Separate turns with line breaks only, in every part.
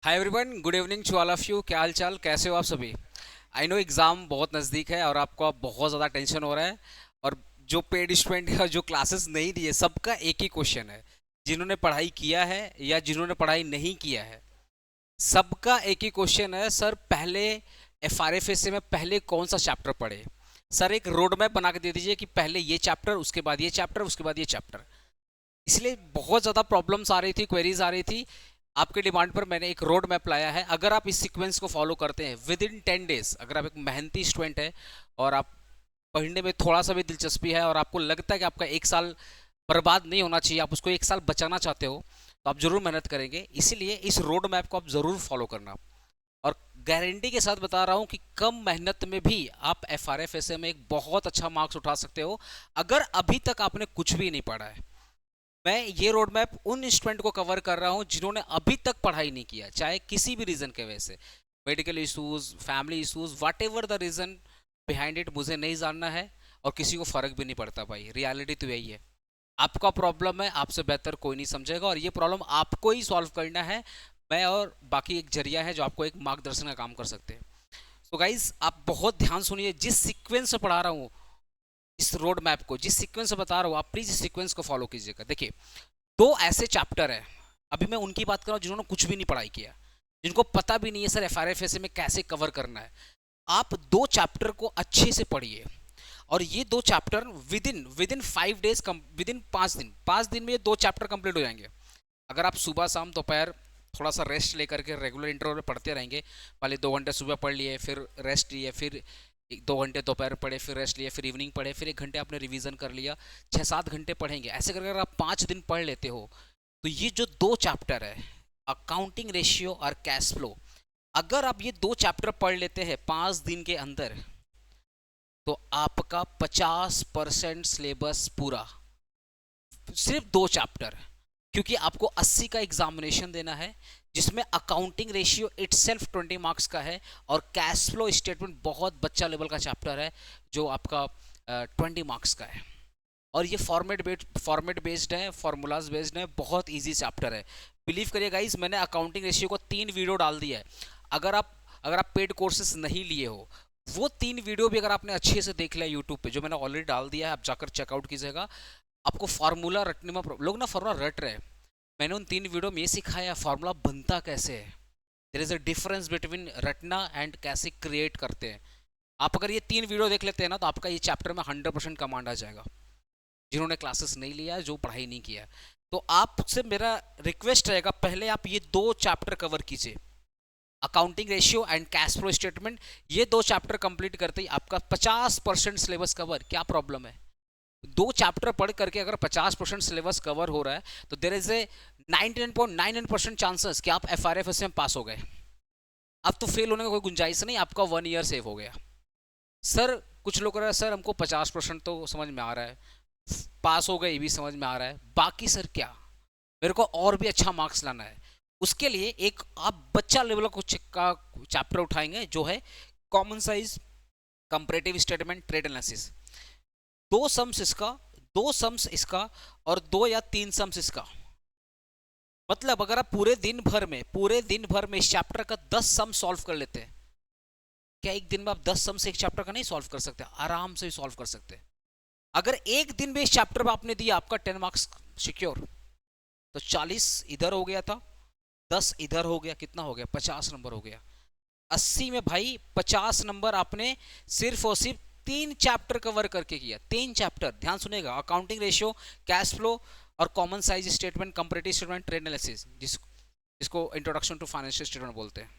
Hi everyone, good evening to all of you. क्या हाल चाल, कैसे हो आप सभी? आई नो एग्ज़ाम बहुत नज़दीक है और आपको अब बहुत ज़्यादा टेंशन हो रहा है। और जो पेड स्टूडेंट है, जो क्लासेस नहीं दिए, सबका एक ही क्वेश्चन है। जिन्होंने पढ़ाई किया है या जिन्होंने पढ़ाई नहीं किया है, सबका एक ही क्वेश्चन है। सर, पहले एफआरएफएसए में पहले कौन सा चैप्टर पढ़े? सर, एक रोड मैप बना के दे दीजिए कि पहले ये चैप्टर, उसके बाद ये चैप्टर, उसके बाद ये चैप्टर। इसलिए बहुत ज़्यादा प्रॉब्लम्स आ रही थी, क्वेरीज आ रही थी। आपके डिमांड पर मैंने एक रोड मैप लाया है। अगर आप इस सीक्वेंस को फॉलो करते हैं विद इन 10 डेज, अगर आप एक मेहनती स्टूडेंट है और आप पढ़ने में थोड़ा सा भी दिलचस्पी है और आपको लगता है कि आपका एक साल बर्बाद नहीं होना चाहिए, आप उसको एक साल बचाना चाहते हो, तो आप जरूर मेहनत करेंगे। इसीलिए इस रोड मैप को आप जरूर फॉलो करना। और गारंटी के साथ बता रहा हूं कि कम मेहनत में भी आप एफआरएफएसए में एक बहुत अच्छा मार्क्स उठा सकते हो, अगर अभी तक आपने कुछ भी नहीं पढ़ा है। मैं ये रोड मैप उन स्टूडेंट को कवर कर रहा हूँ जिन्होंने अभी तक पढ़ाई नहीं किया, चाहे किसी भी रीज़न के वजह से, medical issues, family issues, what ever the reason behind it, मुझे नहीं जानना है। और किसी को फर्क भी नहीं पड़ता भाई, रियलिटी तो यही है। आपका प्रॉब्लम है, आपसे बेहतर कोई नहीं समझेगा और ये प्रॉब्लम आपको ही सॉल्व करना है। मैं और बाकी एक जरिया है जो आपको एक मार्गदर्शन का काम कर सकते हैं। सो गाइज, आप बहुत ध्यान सुनिए। जिस सीक्वेंस से पढ़ा रहा हूँ, इस रोड मैप को जिस सीक्वेंस से बता रहा हूँ, आप प्लीज इस सीक्वेंस को फॉलो कीजिएगा। देखिए, दो ऐसे चैप्टर है। अभी मैं उनकी बात कर रहा हूँ जिन्होंने कुछ भी नहीं पढ़ाई किया, जिनको पता भी नहीं है सर एफआरएफएसए में कैसे कवर करना है। आप दो चैप्टर को अच्छे से पढ़िए और ये दो chapter with in 5 days, with in 5 दिन में ये दो चैप्टर कंप्लीट हो जाएंगे। अगर आप सुबह शाम दोपहर थोड़ा सा रेस्ट लेकर के रेगुलर इंटरवल में पढ़ते रहेंगे, पहले 2 घंटे सुबह पढ़ लिए, फिर रेस्ट लिए, फिर 2 घंटे दोपहर पढ़े, फिर रेस्ट लिए, फिर इवनिंग पढ़े, फिर 1 घंटे आपने रिवीजन कर लिया, 6-7 घंटे पढ़ेंगे। ऐसे करके अगर आप 5 दिन पढ़ लेते हो, तो ये जो दो चैप्टर है, अकाउंटिंग रेशियो और कैश फ्लो, अगर आप ये दो चैप्टर पढ़ लेते हैं 5 दिन के अंदर, तो आपका 50% सिलेबस पूरा, सिर्फ दो चैप्टर। क्योंकि आपको 80 का एग्जामिनेशन देना है, जिसमें अकाउंटिंग रेशियो इटसेल्फ 20 मार्क्स का है और कैश फ्लो स्टेटमेंट बहुत बच्चा लेवल का चैप्टर है, जो आपका 20 मार्क्स का है। और ये फॉर्मेट बेस्ड है, फॉर्मूलाज बेस्ड है, बहुत इजी चैप्टर है। बिलीव करिए गाइज, मैंने अकाउंटिंग रेशियो को 3 वीडियो डाल दिया है। अगर आप पेड कोर्सेज नहीं लिए हो, वो 3 वीडियो भी अगर आपने अच्छे से देख लिया यूट्यूब पे, जो मैंने ऑलरेडी डाल दिया है, आप जाकर चेकआउट कीजिएगा। आपको फार्मूला रटने में लोग ना फार्मूला रट रहे हैं। मैंने उन 3 वीडियो में ये सिखाया फार्मूला बनता कैसे है। There is a difference between रटना एंड कैसे क्रिएट करते हैं। आप अगर ये 3 वीडियो देख लेते हैं ना, तो आपका ये चैप्टर में 100% कमांड आ जाएगा, जिन्होंने क्लासेस नहीं लिया है, जो पढ़ाई नहीं किया है। तो आपसे मेरा रिक्वेस्ट रहेगा, पहले आप ये दो चैप्टर कवर कीजिए, accounting ratio and cash flow statement. ये दो चैप्टर कंप्लीट करते ही आपका 50% सिलेबस कवर। क्या प्रॉब्लम है? दो चैप्टर पढ़ करके अगर 50% सिलेबस कवर हो रहा है, तो देर इज ए 99.99% चांसेस कि आप एफआरएफएस में पास हो गए। अब तो फेल होने का कोई गुंजाइश नहीं, आपका 1 ईयर सेव हो गया। सर, कुछ लोग कह रहे हैं सर हमको 50% तो समझ में आ रहा है, पास हो गए ये भी समझ में आ रहा है, बाकी सर क्या, मेरे को और भी अच्छा मार्क्स लाना है। उसके लिए एक आप बच्चा लेवल का चैप्टर उठाएंगे, जो है common size comparative statement trade analysis. दो सम्स इसका, दो सम्स इसका, और 2 या 3 सम्स इसका। मतलब अगर आप पूरे दिन भर में इस चैप्टर का 10 सम सॉल्व कर लेते हैं, क्या एक दिन में आप 10 सम से एक चैप्टर का नहीं सॉल्व कर सकते? आराम से सॉल्व कर सकते हैं। अगर एक दिन में इस चैप्टर में आपने दिया, आपका 10 मार्क्स सिक्योर। तो 40 इधर हो गया था, 10 इधर हो गया, कितना हो गया? 50 नंबर हो गया। 80 में भाई 50 नंबर आपने सिर्फ और सिर्फ 3 चैप्टर कवर करके किया। 3 चैप्टर, ध्यान सुनेगा, अकाउंटिंग रेशियो, कैश फ्लो और common size statement, comparative statement, trade analysis, जिसको इंट्रोडक्शन टू फाइनेंशियल स्टेटमेंट बोलते हैं।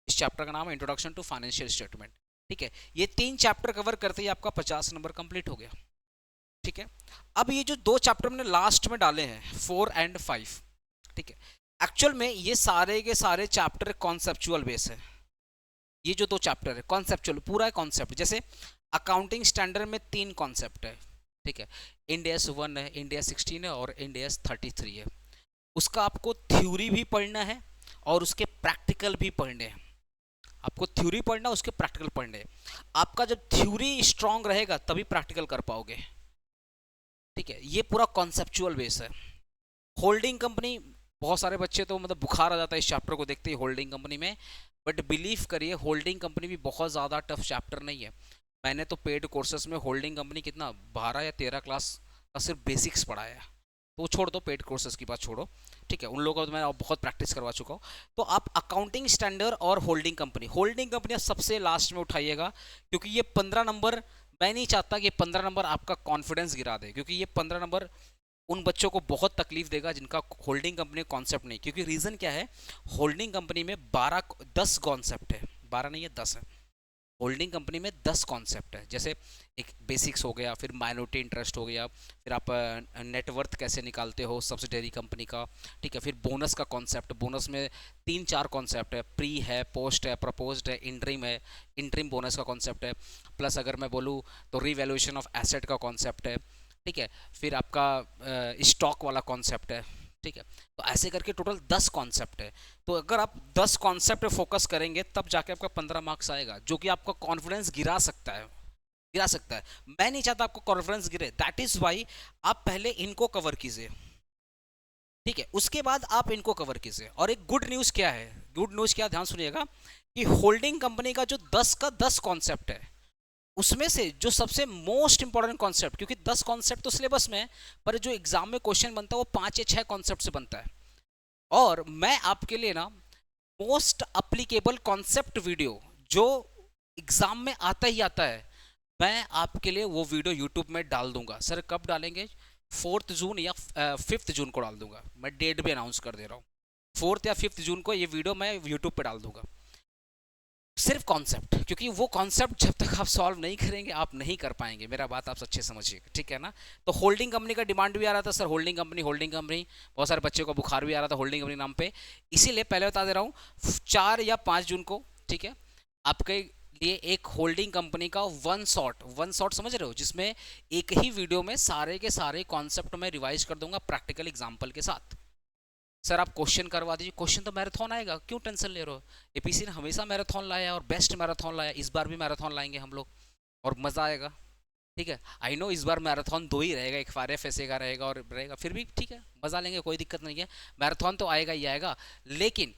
इस चैप्टर का नाम है इंट्रोडक्शन टू फाइनेंशियल स्टेटमेंट। ठीक है, ये 3 चैप्टर कवर करते ही आपका 50 नंबर कंप्लीट हो गया। ठीक है, अब ये जो दो चैप्टर मैंने लास्ट में डाले हैं, 4 और 5, ठीक है, एक्चुअल में ये सारे के सारे चैप्टर कॉन्सेप्चुअल बेस है। ये जो दो चैप्टर है कॉन्सेप्चुअल, पूरा है कॉन्सेप्ट। जैसे अकाउंटिंग स्टैंडर्ड में 3 कॉन्सेप्ट है, ठीक है, इंडियस 1 है, इंडियस 16 है और इंडियस 33 है। उसका आपको थ्योरी भी पढ़ना है और उसके प्रैक्टिकल भी पढ़ने हैं। आपको थ्योरी पढ़ना, उसके प्रैक्टिकल पढ़ने हैं। आपका जब थ्योरी स्ट्रांग रहेगा तभी प्रैक्टिकल कर पाओगे। ठीक है, ये पूरा कॉन्सेप्चुअल बेस है। होल्डिंग कंपनी बहुत सारे बच्चे तो मतलब बुखार आ जाता है इस चैप्टर को देखते ही होल्डिंग कंपनी में। बट बिलीव करिए होल्डिंग कंपनी भी बहुत ज़्यादा टफ चैप्टर नहीं है। मैंने तो पेड कोर्सेज में होल्डिंग कंपनी कितना 12 या 13 क्लास का सिर्फ बेसिक्स पढ़ाया है। तो वो छोड़ दो, पेड कोर्सेज की बात छोड़ो, ठीक है, उन लोगों को तो मैं बहुत प्रैक्टिस करवा चुका हूँ। तो आप अकाउंटिंग स्टैंडर्ड और होल्डिंग कंपनी आप सबसे लास्ट में उठाइएगा, क्योंकि ये 15 नंबर, मैं नहीं चाहता कि 15 नंबर आपका कॉन्फिडेंस गिरा दे, क्योंकि ये 15 नंबर उन बच्चों को बहुत तकलीफ देगा जिनका होल्डिंग कंपनी कॉन्सेप्ट नहीं। क्योंकि रीज़न क्या है, होल्डिंग कंपनी में 10 कॉन्सेप्ट है, 12 नहीं है 10 है। होल्डिंग कंपनी में 10 कॉन्सेप्ट है, जैसे एक बेसिक्स हो गया, फिर माइनॉरिटी इंटरेस्ट हो गया, फिर आप नेटवर्थ कैसे निकालते हो सब्सिडरी कंपनी का, ठीक है, फिर बोनस का कॉन्सेप्ट, बोनस में 3-4 कॉन्सेप्ट है, प्री है, पोस्ट है, प्रपोज्ड है, इंटरिम है, इंटरिम बोनस का कॉन्सेप्ट है, प्लस अगर मैं बोलूँ तो रिवैल्यूएशन ऑफ एसेट का कॉन्सेप्ट है, ठीक है, फिर आपका स्टॉक वाला कॉन्सेप्ट है, ठीक है। तो ऐसे करके टोटल 10 कॉन्सेप्ट है। तो अगर आप 10 कॉन्सेप्ट पे फोकस करेंगे तब जाके आपका 15 मार्क्स आएगा, जो कि आपका कॉन्फिडेंस गिरा सकता है, गिरा सकता है। मैं नहीं चाहता आपको कॉन्फिडेंस गिरे, दैट इज वाई आप पहले इनको कवर कीजिए, ठीक है, उसके बाद आप इनको कवर कीजिए। और एक गुड न्यूज़ क्या है, गुड न्यूज़ क्या, ध्यान सुनिएगा, कि होल्डिंग कंपनी का जो 10 का 10 कॉन्सेप्ट है, उसमें से जो सबसे मोस्ट इंपॉर्टेंट कॉन्सेप्ट, क्योंकि 10 कॉन्सेप्ट तो सिलेबस में है, पर जो एग्जाम में क्वेश्चन बनता है वो 5 या 6 कॉन्सेप्ट से बनता है। और मैं आपके लिए ना मोस्ट अप्लीकेबल कॉन्सेप्ट वीडियो जो एग्जाम में आता ही आता है, मैं आपके लिए वो वीडियो यूट्यूब में डाल दूंगा। सर कब डालेंगे, 4 जून या 5 जून को डाल दूंगा, मैं डेट भी अनाउंस कर दे रहा हूँ। 4 या 5 जून को ये वीडियो मैं यूट्यूब पे डाल दूंगा, सिर्फ कॉन्सेप्ट, क्योंकि वो कॉन्सेप्ट जब तक आप सॉल्व नहीं करेंगे आप नहीं कर पाएंगे, मेरा बात आप अच्छे समझिए, ठीक है ना। तो होल्डिंग कंपनी का डिमांड भी आ रहा था, sir holding company, holding company, बहुत सारे बच्चों को बुखार भी आ रहा था होल्डिंग कंपनी नाम पे। इसीलिए पहले बता दे रहा हूँ 4 या 5 जून को, ठीक है, आपके लिए एक होल्डिंग कंपनी का वन शॉट समझ रहे हो, जिसमें एक ही वीडियो में सारे के सारे कॉन्सेप्ट में रिवाइज कर दूंगा प्रैक्टिकल एग्जाम्पल के साथ। सर आप क्वेश्चन करवा दीजिए, क्वेश्चन तो मैराथन आएगा, क्यों टेंशन ले रहे हो, एपीसी ने हमेशा मैराथन लाया और बेस्ट मैराथन लाया, इस बार भी मैराथन लाएंगे हम लोग और मज़ा आएगा, ठीक है। आई नो इस बार मैराथन 2 ही रहेगा, एक RFSA का रहेगा और रहेगा, फिर भी ठीक है, मज़ा लेंगे, कोई दिक्कत नहीं है। मैराथन तो आएगा ही आएगा, लेकिन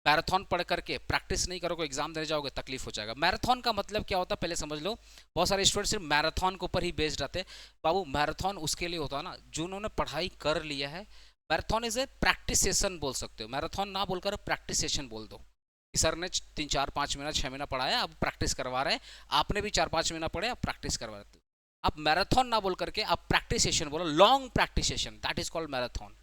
मैराथन पढ़ करके प्रैक्टिस नहीं करोगे, एग्जाम देने जाओगे तकलीफ हो जाएगा। मैराथन का मतलब क्या होता है पहले समझ लो। बहुत सारे स्टूडेंट सिर्फ मैराथन के ऊपर ही बेस्ड रहते हैं। बाबू मैराथन उसके लिए होता है ना जिन्होंने पढ़ाई कर लिया है। Marathon is a practice session बोल सकते हो, मैराथन ना बोलकर प्रैक्टिस सेशन बोल दो। सर ने 3-4-5 महीना 6 महीना पढ़ाया, अब प्रैक्टिस करवा रहे हैं, आपने भी 4-5 महीना पढ़े, अब प्रैक्टिस करवा रहे हो। आप मैराथन ना बोल करके आप प्रैक्टिस सेशन बोलो, long practice session, that is called marathon.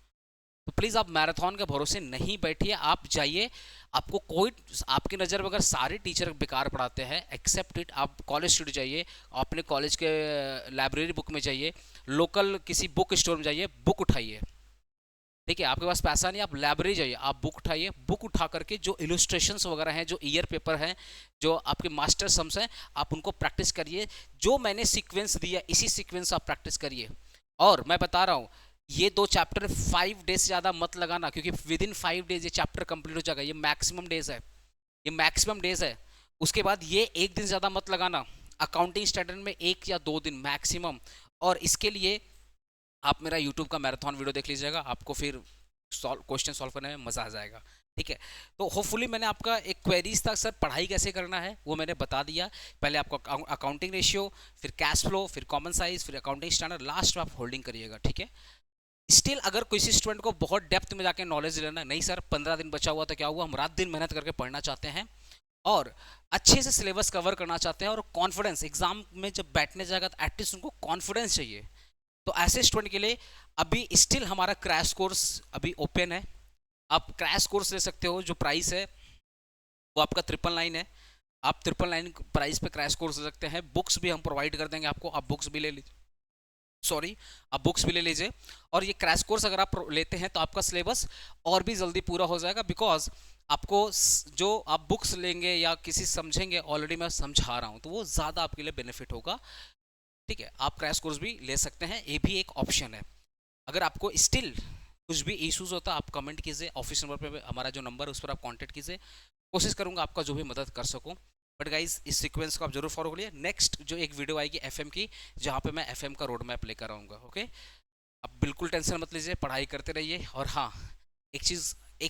तो प्लीज़ आप मैराथन के भरोसे नहीं बैठिए, आप जाइए। आपको कोई, आपकी नज़र में अगर सारे टीचर बेकार पढ़ाते हैं, एक्सेप्ट इट, आप कॉलेज स्टूडेंट जाइए, अपने कॉलेज के लाइब्रेरी बुक में जाइए, लोकल किसी बुक स्टोर में जाइए, बुक उठाइए, ठीक है, आपके पास पैसा नहीं, आप लाइब्रेरी जाइए, आप बुक उठाइए, बुक उठा करके जो इलस्ट्रेशंस वगैरह हैं, जो ईयर पेपर हैं, जो आपके मास्टर सम्स हैं, आप उनको प्रैक्टिस करिए। जो मैंने सीक्वेंस दिया इसी सीक्वेंस आप प्रैक्टिस करिए। और मैं बता रहा हूँ ये 2 चैप्टर 5 डेज से ज़्यादा मत लगाना, क्योंकि विद इन 5 डेज ये चैप्टर कंप्लीट हो जाएगा, ये मैक्सिमम डेज है, ये मैक्सिमम डेज है। उसके बाद ये एक दिन ज़्यादा मत लगाना, अकाउंटिंग स्टैंडर्ड में 1 या 2 दिन मैक्सिमम। और इसके लिए आप मेरा यूट्यूब का मैराथन वीडियो देख लीजिएगा, आपको फिर क्वेश्चन सॉल्व करने में मज़ा आ जाएगा, ठीक है। तो होपफुली मैंने आपका एक क्वेरीज था सर पढ़ाई कैसे करना है वो मैंने बता दिया। पहले आपको अकाउंटिंग रेशियो, फिर कैश फ्लो, फिर कॉमन साइज, फिर अकाउंटिंग स्टैंडर्ड, लास्ट में आप होल्डिंग करिएगा, ठीक है। स्टिल अगर किसी स्टूडेंट को बहुत डेप्थ में जाके नॉलेज लेना है, नहीं सर 15 दिन बचा हुआ तो क्या हुआ, हम रात दिन मेहनत करके पढ़ना चाहते हैं और अच्छे से सिलेबस कवर करना चाहते हैं, और कॉन्फिडेंस एग्जाम में जब बैठने जाएगा तो एटलीस्ट उनको कॉन्फिडेंस चाहिए। तो ऐसे स्टूडेंट के लिए अभी स्टिल हमारा क्रैश कोर्स अभी ओपन है, आप क्रैश कोर्स ले सकते हो, जो प्राइस है वो आपका 999 है, आप 999 प्राइस पे क्रैश कोर्स ले सकते हैं। बुक्स भी हम प्रोवाइड कर देंगे आपको, आप बुक्स भी ले लीजिए, सॉरी आप बुक्स भी ले लीजिए। और ये क्रैश कोर्स अगर आप लेते हैं तो आपका सिलेबस और भी जल्दी पूरा हो जाएगा, बिकॉज आपको जो आप बुक्स लेंगे या किसी समझेंगे, ऑलरेडी मैं समझा रहा हूँ, तो वो ज़्यादा आपके लिए बेनिफिट होगा, ठीक है। आप क्रैश कोर्स भी ले सकते हैं, ये भी एक ऑप्शन है। अगर आपको स्टिल कुछ भी इश्यूज होता है आप कमेंट कीजिए, ऑफिस नंबर पे हमारा जो नंबर है उस पर आप कांटेक्ट कीजिए, कोशिश करूंगा आपका जो भी मदद कर सकूं। बट गाइज इस सीक्वेंस को आप जरूर फॉलो करिए। नेक्स्ट जो एक वीडियो आएगी एफएम की, जहाँ पे मैं एफएम का रोड मैप लेकर आऊँगा, ओके। अब बिल्कुल टेंशन मत लीजिए, पढ़ाई करते रहिए। और हाँ, एक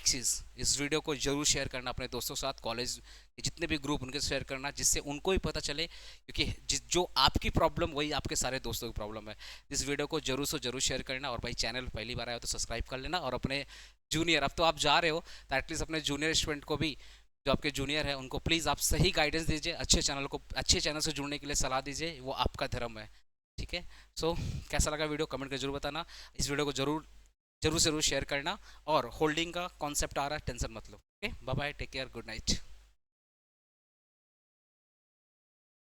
चीज़ इस वीडियो को जरूर शेयर करना अपने दोस्तों के साथ, कॉलेज के जितने भी ग्रुप उनके शेयर करना, जिससे उनको भी पता चले, क्योंकि जो आपकी प्रॉब्लम वही आपके सारे दोस्तों की प्रॉब्लम है। इस वीडियो को जरूर से जरूर शेयर करना, और भाई चैनल पहली बार आया हो तो सब्सक्राइब कर लेना, और अपने जूनियर, अब तो आप जा रहे हो तो एटलीस्ट अपने जूनियर स्टूडेंट को भी, जो आपके जूनियर है उनको प्लीज़ आप सही गाइडेंस दीजिए, अच्छे चैनल से जुड़ने के लिए सलाह दीजिए, वो आपका धर्म है। ठीक है। सो कैसा लगा वीडियो कमेंट कर जरूर बताना। इस वीडियो को जरूर जरूर जरूर शेयर करना, और होल्डिंग का कॉन्सेप्ट आ रहा है, टेंशन मत लो। Okay, bye bye, take care, good night.